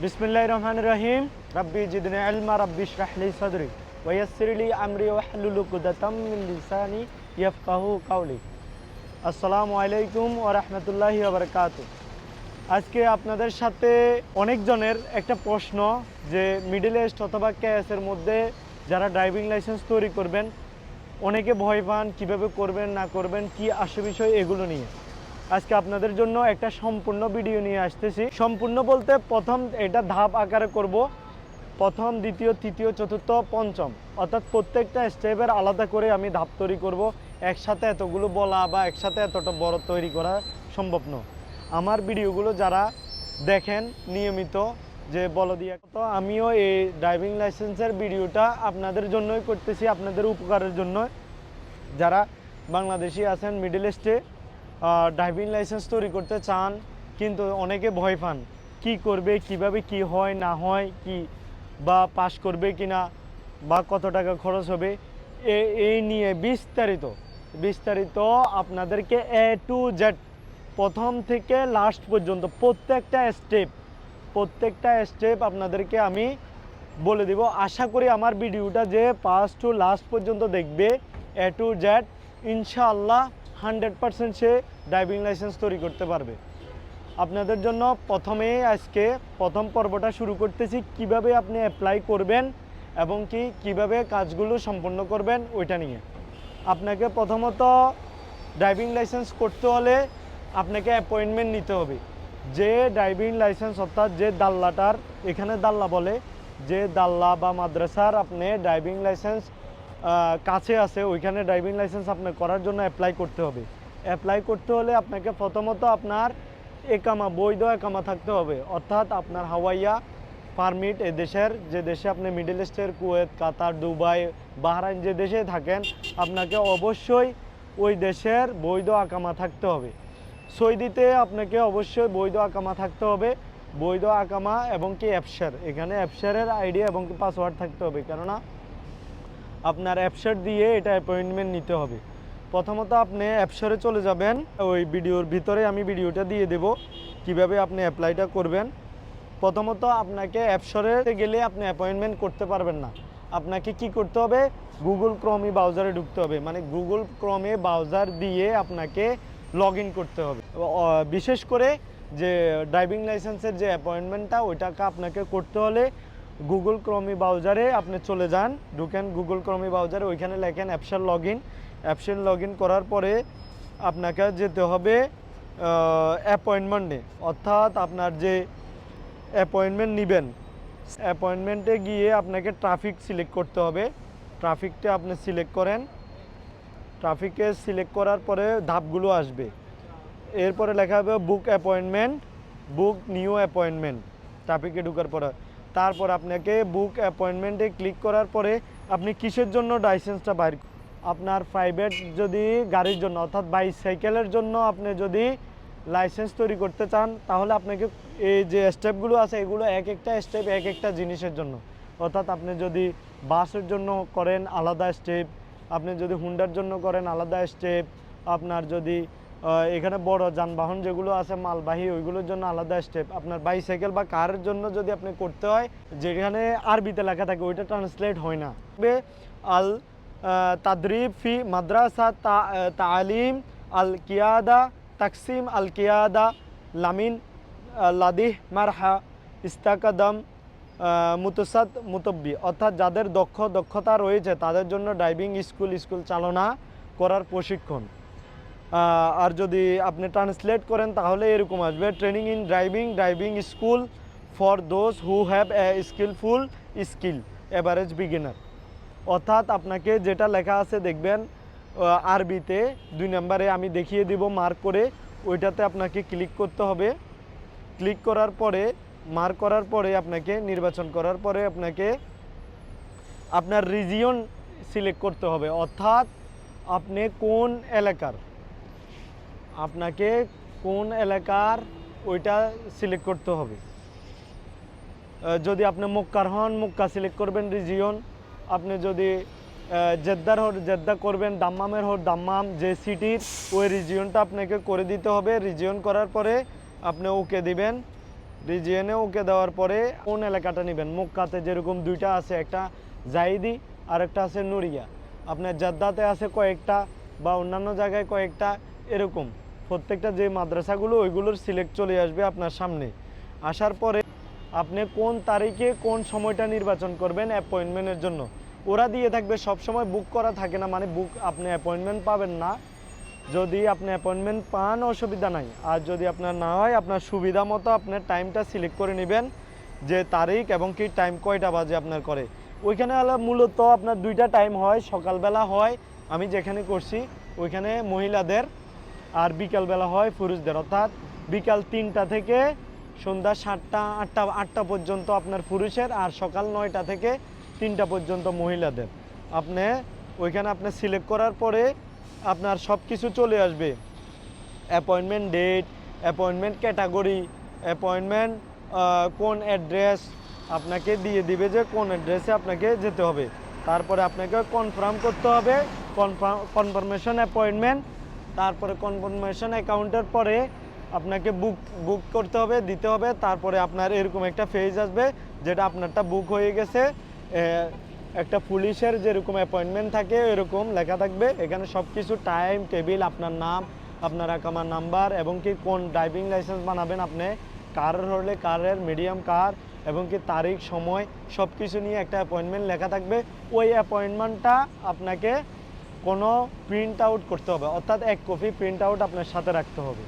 বিসমিল্লাহির রহমানির রহিম। রাব্বি জিদনি ইলমা রাব্বি ইশরাহ লি সাদরি ওয়া ইয়াসসির লি আমরি ওয়াহলুল উকদাতাম মিন লিসানি ইয়াফকাহু কাওলি। আসসালামু আলাইকুম ওয়া রাহমাতুল্লাহি ওয়া বারাকাতুহু। আজকে আপনাদের সাথে অনেকজনের একটা প্রশ্ন যে মিডল ইস্ট অথবা কেএস এর মধ্যে যারা ড্রাইভিং লাইসেন্স তৈরি করবেন, অনেকে ভয় পান কিভাবে করবেন না করবেন, কি আসে বিষয় এগুলো নিয়ে আজকে আপনাদের জন্য একটা সম্পূর্ণ ভিডিও নিয়ে আসতেছি। সম্পূর্ণ বলতে প্রথম এটা ধাপ আকারে করব, প্রথম দ্বিতীয় তৃতীয় চতুর্থ পঞ্চম, অর্থাৎ প্রত্যেকটা স্টেপের আলাদা করে আমি ধাপ তৈরি করব। একসাথে এতগুলো বলা বা একসাথে এতটা বড় তৈরি করা সম্ভব নয়। আমার ভিডিওগুলো যারা দেখেন নিয়মিত যে বলদিয়া, তো আমিও এই ড্রাইভিং লাইসেন্সের ভিডিওটা আপনাদের জন্যই করতেছি, আপনাদের উপকারের জন্য। যারা বাংলাদেশি আছেন মিডল ইস্টে ড্রাইভিং লাইসেন্স তৈরি করতে চান কিন্তু অনেকে ভয় পান, কি করবে, কিভাবে কি হয় না হয়, কি বা পাস করবে কিনা বা কত টাকা খরচ হবে, এই নিয়ে বিস্তারিত আপনাদেরকে এ টু জেড প্রথম থেকে লাস্ট পর্যন্ত প্রত্যেকটা স্টেপ আপনাদেরকে আমি বলে দিব। আশা করি আমার ভিডিওটা যে ফার্স্ট টু লাস্ট পর্যন্ত দেখবে এ টু জেড, ইনশাআল্লাহ 100% সে ড্রাইভিং লাইসেন্স তৈরি করতে পারবে। আপনাদের জন্য প্রথমেই আজকে প্রথম পর্বটা শুরু করতেছি, কিভাবে আপনি অ্যাপ্লাই করবেন এবং কিভাবে কাজগুলো সম্পন্ন করবেন ওইটা নিয়ে। আপনাকে প্রথমত ড্রাইভিং লাইসেন্স করতে হলে আপনাকে অ্যাপয়েন্টমেন্ট নিতে হবে। যে ড্রাইভিং লাইসেন্স অর্থাৎ যে দাল্লাটার, এখানে দাল্লা বলে, যে দাল্লা বা মাদ্রাসার আপনি ড্রাইভিং লাইসেন্স কাছে আছে, ওইখানে ড্রাইভিং লাইসেন্স আপনার করার জন্য অ্যাপ্লাই করতে হবে। অ্যাপ্লাই করতে হলে আপনাকে প্রথমত আপনার একামা, বৈধ একামা থাকতে হবে, অর্থাৎ আপনার হাওয়াইয়া পারমিট, এ দেশের যে দেশে আপনি মিডল ইস্টের কুয়েত, কাতার, দুবাই, বাহরাইন যে দেশে থাকেন, আপনাকে অবশ্যই ওই দেশের বৈধ আকামা থাকতে হবে। সৌদিতে আপনাকে অবশ্যই বৈধ আকামা থাকতে হবে, বৈধ আকামা এবং অ্যাপসার, এখানে অ্যাপসারের আইডি এবং পাসওয়ার্ড থাকতে হবে, কেননা আপনার অ্যাপসার দিয়ে এটা অ্যাপয়েন্টমেন্ট নিতে হবে। প্রথমত আপনি অ্যাপসারে চলে যাবেন, ওই ভিডিওর ভিতরে আমি ভিডিওটা দিয়ে দেব কিভাবে আপনি অ্যাপ্লাইটা করবেন। প্রথমত আপনাকে অ্যাপসারে গেলে আপনি অ্যাপয়েন্টমেন্ট করতে পারবেন না। আপনাকে কি করতে হবে, গুগল ক্রোমে ব্রাউজারে ঢুকতে হবে, মানে গুগল ক্রোমে ব্রাউজার দিয়ে আপনাকে লগ ইন করতে হবে। বিশেষ করে যে ড্রাইভিং লাইসেন্সের যে অ্যাপয়েন্টমেন্টটা ওইটাকে আপনাকে করতে হলে গুগল ক্রোমে ব্রাউজারে আপনি চলে যান, ঢুকেন গুগল ক্রোমে ব্রাউজারে, ওইখানে লেখেন অ্যাপসার লগ ইন করার পরে আপনাকে যেতে হবে অ্যাপয়েন্টমেন্টে, অর্থাৎ আপনার যে অ্যাপয়েন্টমেন্ট নেবেন, অ্যাপয়েন্টমেন্টে গিয়ে আপনাকে ট্রাফিক সিলেক্ট করতে হবে। ট্রাফিকটা আপনি সিলেক্ট করেন, ট্রাফিকে সিলেক্ট করার পরে ধাপগুলো আসবে, এরপরে লেখা হবে বুক অ্যাপয়েন্টমেন্ট, বুক নিউ অ্যাপয়েন্টমেন্ট। ট্রাফিকে ঢোকার পরে তারপর আপনাকে বুক অ্যাপয়েন্টমেন্টে ক্লিক করার পরে আপনি কিসের জন্য লাইসেন্সটা বাইর, আপনার প্রাইভেট যদি গাড়ির জন্য অর্থাৎ বাইসাইকেলের জন্য আপনি যদি লাইসেন্স তৈরি করতে চান, তাহলে আপনাকে এই যে স্টেপগুলো আছে এগুলো এক একটা স্টেপ এক একটা জিনিসের জন্য। অর্থাৎ আপনি যদি বাসের জন্য করেন আলাদা স্টেপ, আপনি যদি হুন্ডার জন্য করেন আলাদা স্টেপ, আপনার যদি এখানে বড় যানবাহন যেগুলো আছে মালবাহী ওইগুলোর জন্য আলাদা স্টেপ, আপনার বাইসাইকেল বা কারের জন্য যদি আপনি করতে হয়, যেখানে আরবিতে লেখা থাকে ওইটা ট্রান্সলেট হয় না। আল তাদরিব ফি মাদ্রাসা তালিম আল কিয়াদা তাকসিম আল কিয়াদা লামিন লাদিহ মারহা ইস্তাকাদাম মুতসাদ মুতব্বি, অর্থাৎ যাদের দক্ষতা রয়েছে তাদের জন্য ড্রাইভিং স্কুল চালনা করার প্রশিক্ষণ। আর যদি আপনি ট্রান্সলেট করেন তাহলে এরকম আসবে, training in driving school for those who have a skillful skill average beginner. অর্থাৎ আপনাকে যেটা লেখা আছে দেখবেন আরবিতে 2 নম্বরে আমি দেখিয়ে দিব মার্ক করে, ওইটাতে আপনাকে ক্লিক করতে হবে। ক্লিক করার পরে মার্ক করার পরে আপনাকে নির্বাচন করার পরে আপনাকে আপনার রিজিয়ন সিলেক্ট করতে হবে, অর্থাৎ আপনি কোন এলাকার, আপনাকে কোন এলাকার ওইটা সিলেক্ট করতে হবে। যদি আপনি মক্কার হন মক্কা সিলেক্ট করবেন রিজিয়ন, আপনি যদি জেদ্দার হন জেদ্দা করবেন, দাম্মামের হন দাম্মাম, যে সিটির ওই রিজিয়নটা আপনাকে করে দিতে হবে। রিজিয়ন করার পরে আপনি ওকে দিবেন, রিজিয়নে ওকে দেওয়ার পরে কোন এলাকাটা নেবেন। মক্কাতে যেরকম দুইটা আছে, একটা জাইদি আর একটা আছে নুরিয়া। আপনার জাদ্দাতে আছে কয়েকটা বা অন্যান্য জায়গায় কয়েকটা, এরকম প্রত্যেকটা যে মাদ্রাসাগুলো ওইগুলোর সিলেক্ট চলে আসবে আপনার সামনে। আসার পরে আপনি কোন তারিখে কোন সময়টা নির্বাচন করবেন অ্যাপয়েন্টমেন্টের জন্য। ওরা দিয়ে থাকবে, সব সময় বুক করা থাকে না, মানে বুক আপনি অ্যাপয়েন্টমেন্ট পাবেন না। যদি আপনি অ্যাপয়েন্টমেন্ট পান অসুবিধা নাই, আর যদি আপনার না হয় আপনার সুবিধা মতো আপনার টাইমটা সিলেক্ট করে নেবেন, যে তারিখ এবং কি টাইম কয়টা বাজে আপনার করে। ওইখানে হলো মূলত আপনার দুইটা টাইম হয়, সকালবেলা হয় আমি যেখানে করছি ওইখানে মহিলাদের, আর বিকালবেলা হয় পুরুষদের, অর্থাৎ বিকাল 3টা থেকে সন্ধ্যা 7টা 8টা পর্যন্ত আপনার পুরুষের, আর সকাল 9টা থেকে 3টা পর্যন্ত মহিলাদের। আপনি ওইখানে আপনি সিলেক্ট করার পরে আপনার সব কিছু চলে আসবে, appointment date, appointment category, appointment কোন অ্যাড্রেস আপনাকে দিয়ে দিবে, যে কোন অ্যাড্রেসে আপনাকে যেতে হবে। তারপরে আপনাকে কনফার্ম করতে হবে, কনফার্মেশন অ্যাপয়েন্টমেন্ট, তারপরে কনফার্মেশন অ্যাকাউন্টের পরে আপনাকে বুক করতে হবে, দিতে হবে। তারপরে আপনার এরকম একটা পেজ আসবে যেটা আপনারটা বুক হয়ে গেছে। একটা পুলিশের যেরকম অ্যাপয়েন্টমেন্ট থাকে এরকম লেখা থাকবে, এখানে সব কিছু টাইম টেবিল, আপনার নাম, আপনার আকামার নাম্বার, এবং কি কোন ড্রাইভিং লাইসেন্স বানাবেন আপনি, কারের হলে কারের, মিডিয়াম কার, এবং কি তারিখ সময় সব কিছু নিয়ে একটা অ্যাপয়েন্টমেন্ট লেখা থাকবে। ওই অ্যাপয়েন্টমেন্টটা আপনাকে কোনো প্রিন্ট আউট করতে হবে, অর্থাৎ 1 কপি প্রিন্ট আউট আপনার সাথে রাখতে হবে।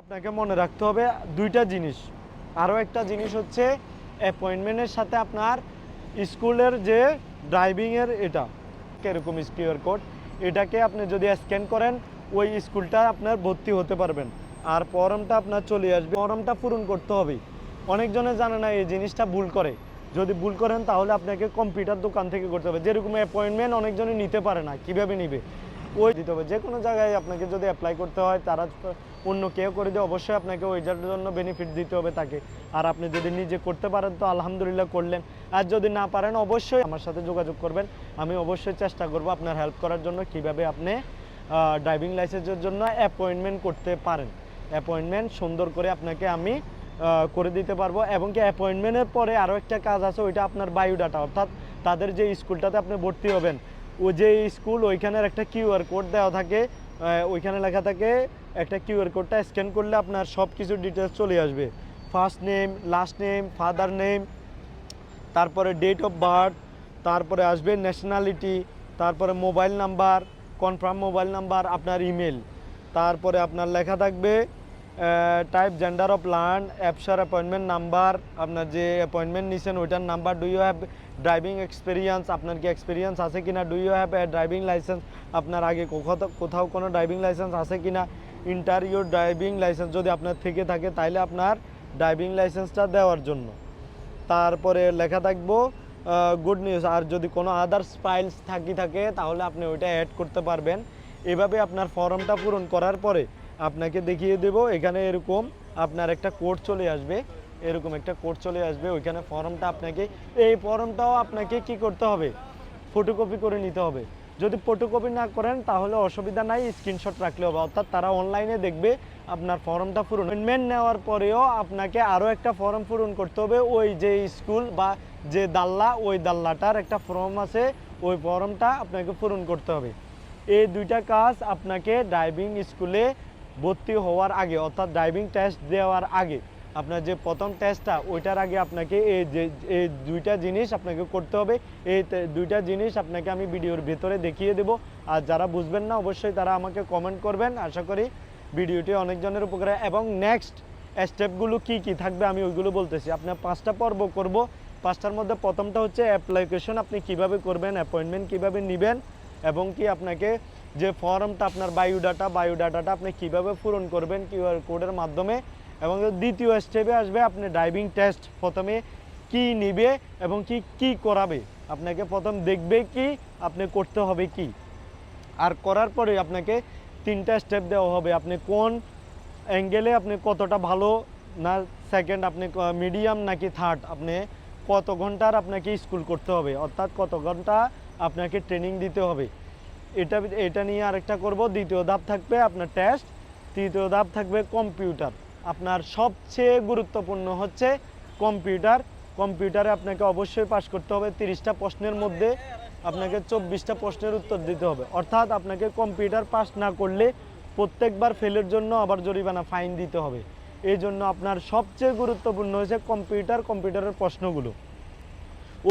আপনাকে মনে রাখতে হবে দুইটা জিনিস। আরও একটা জিনিস হচ্ছে অ্যাপয়েন্টমেন্টের সাথে আপনার স্কুলের যে ড্রাইভিংয়ের এটা এরকম কিউআর কোড, এটাকে আপনি যদি স্ক্যান করেন ওই স্কুলটা আপনার ভর্তি হতে পারবেন। আর ফর্মটা আপনার চলে আসবে, ফর্মটা পূরণ করতে হবে। অনেকজনে জানে না, এই জিনিসটা ভুল করে। যদি ভুল করেন তাহলে আপনাকে কম্পিউটার দোকান থেকে করতে হবে। যেরকম অ্যাপয়েন্টমেন্ট অনেকজনে নিতে পারে না, কীভাবে নিবে, ওই দিতে হবে। যে কোনো জায়গায় আপনাকে যদি অ্যাপ্লাই করতে হয়, তারা অন্য কেউ করে দিয়ে অবশ্যই আপনাকে ওইটার জন্য বেনিফিট দিতে হবে তাকে। আর আপনি যদি নিজে করতে পারেন তো আলহামদুলিল্লাহ করলেন, আর যদি না পারেন অবশ্যই আমার সাথে যোগাযোগ করবেন। আমি অবশ্যই চেষ্টা করব আপনার হেল্প করার জন্য, কিভাবে আপনি ড্রাইভিং লাইসেন্সের জন্য অ্যাপয়েন্টমেন্ট করতে পারেন। অ্যাপয়েন্টমেন্ট সুন্দর করে আপনাকে আমি করে দিতে পারবো। এবং কি অ্যাপয়েন্টমেন্টের পরে আরও একটা কাজ আছে, ওইটা আপনার বায়োডাটা, অর্থাৎ তাদের যে স্কুলটাতে আপনি ভর্তি হবেন ও যে স্কুল, ওইখানের একটা কিউআর কোড দেওয়া থাকে, ওইখানে লেখা থাকে একটা কিউআর কোডটা স্ক্যান করলে আপনার সব কিছু ডিটেলস চলে আসবে। First name, last name, father name, তারপরে ডেট অফ বার্থ, তারপরে আসবে ন্যাশনালিটি, তারপরে mobile number, confirm mobile number, আপনার ইমেল, তারপরে আপনার লেখা থাকবে টাইপ জেন্ডার অফ ল্যান্ড, অ্যাপসার অ্যাপয়েন্টমেন্ট নাম্বার, আপনার যে অ্যাপয়েন্টমেন্ট নিছেন ওইটার number, do you have driving experience, আপনার কি এক্সপিরিয়েন্স আছে কিনা, do you have a driving licence, আপনার আগে কোথাও কোনো ড্রাইভিং লাইসেন্স আছে কিনা, ইন্টার ইউর ড্রাইভিং লাইসেন্স যদি আপনার থেকে থাকে তাহলে আপনার ড্রাইভিং লাইসেন্সটা দেওয়ার জন্য। তারপরে লেখা থাকবো গুড নিউজ, আর যদি কোনো আদার্স ফাইলস থাকে তাহলে আপনি ওইটা অ্যাড করতে পারবেন। এভাবে আপনার ফর্মটা পূরণ করার পরে আপনাকে দেখিয়ে দেব, এখানে এরকম আপনার একটা কোড চলে আসবে, এরকম একটা কোড চলে আসবে। ওইখানে ফর্মটা আপনাকে, এই ফর্মটাও আপনাকে কি করতে হবে, ফটোকপি করে নিতে হবে। যদি ফটোকপি না করেন তাহলে অসুবিধা নাই, স্ক্রিনশট রাখলে হবে, অর্থাৎ তারা অনলাইনে দেখবে আপনার ফর্মটা পূরণ। অ্যাপয়েন্টমেন্ট নেওয়ার পরেও আপনাকে আরও একটা ফর্ম পূরণ করতে হবে। ওই যে স্কুল বা যে দাল্লা, ওই দাল্লাটার একটা ফর্ম আছে, ওই ফর্মটা আপনাকে পূরণ করতে হবে। এই দুইটা কাজ আপনাকে ড্রাইভিং স্কুলে ভর্তি হওয়ার আগে, অর্থাৎ ড্রাইভিং টেস্ট দেওয়ার আগে আপনার যে প্রথম টেস্টটা ওইটার আগে আপনাকে এই দুইটা জিনিস আপনাকে করতে হবে। এই দুইটা জিনিস আপনাকে আমি ভিডিওর ভেতরে দেখিয়ে দেব। আর যারা বুঝবেন না অবশ্যই তারা আমাকে কমেন্ট করবেন। আশা করি ভিডিওটি অনেকজনের উপকারে। এবং নেক্সট স্টেপগুলো কি কি থাকবে আমি ওইগুলো বলতেছি। আপনার 5টা পর্ব করব। 5টার মধ্যে প্রথমটা হচ্ছে অ্যাপ্লিকেশন আপনি কিভাবে করবেন, অ্যাপয়েন্টমেন্ট কিভাবে নেবেন, এবং কি আপনাকে যে ফর্মটা আপনার বায়োডাটাটা আপনি কিভাবে পূরণ করবেন কিউআর কোডের মাধ্যমে। এবং দ্বিতীয় স্টেপে আসবে আপনি ড্রাইভিং টেস্ট প্রথমে কি নিবে এবং কি করাবে, আপনাকে প্রথম দেখবে কি, আপনি করতে হবে কি, আর করার পরে আপনাকে 3টা স্টেপ দেওয়া হবে। আপনি কোন অ্যাঙ্গেলে আপনি কতটা ভালো না সেকেন্ড, আপনি মিডিয়াম নাকি থার্ড, আপনি কত ঘন্টার আপনাকে স্কুল করতে হবে, অর্থাৎ কত ঘন্টা আপনাকে ট্রেনিং দিতে হবে। এটা নিয়ে আরেকটা করব। দ্বিতীয় ধাপ থাকবে আপনার টেস্ট, তৃতীয় ধাপ থাকবে কম্পিউটার। আপনার সবচেয়ে গুরুত্বপূর্ণ হচ্ছে কম্পিউটারে আপনাকে অবশ্যই পাস করতে হবে। 30টা প্রশ্নের মধ্যে আপনাকে 24টা প্রশ্নের উত্তর দিতে হবে। অর্থাৎ আপনাকে কম্পিউটার পাস না করলে প্রত্যেকবার ফেলের জন্য আবার জরিমানা ফাইন দিতে হবে। এই জন্য আপনার সবচেয়ে গুরুত্বপূর্ণ হচ্ছে কম্পিউটারের প্রশ্নগুলো।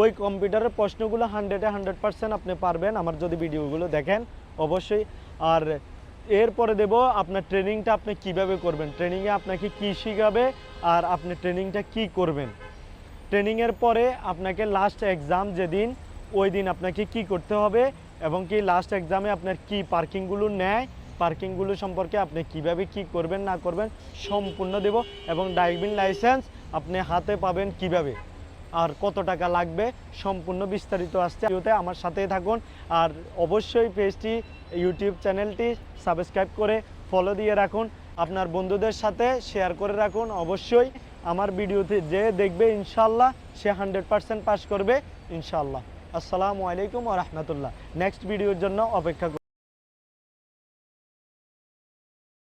ওই কম্পিউটারের প্রশ্নগুলো 100-এ 100% আপনি পারবেন আমার যদি ভিডিওগুলো দেখেন অবশ্যই। আর এরপরে দেব আপনার ট্রেনিংটা আপনি কিভাবে করবেন, ট্রেনিংয়ে আপনাকে কি শিখাবে আর আপনি ট্রেনিংটা কি করবেন। ট্রেনিংয়ের পরে আপনাকে লাস্ট এক্সাম যেদিন, ওই দিন আপনাকে কি করতে হবে এবং কি লাস্ট এক্সামে আপনার কি পার্কিংগুলো নেয়, পার্কিংগুলো সম্পর্কে আপনি কিভাবে কি করবেন না করবেন সম্পূর্ণ দেব। এবং ড্রাইভিং লাইসেন্স আপনি হাতে পাবেন কিভাবে আর কত টাকা লাগবে সম্পূর্ণ বিস্তারিত আসছে। ভিডিওতে আমার সাথেই থাকুন। আর অবশ্যই পেজটি ইউটিউব চ্যানেলটি সাবস্ক্রাইব করে ফলো দিয়ে রাখুন, আপনার বন্ধুদের সাথে শেয়ার করে রাখুন। অবশ্যই আমার ভিডিওতে যে দেখবে ইনশাল্লাহ সে 100% পাস করবে ইনশাল্লাহ। আসসালামু আলাইকুম ওয়া রাহমাতুল্লাহ। নেক্সট ভিডিওর জন্য অপেক্ষা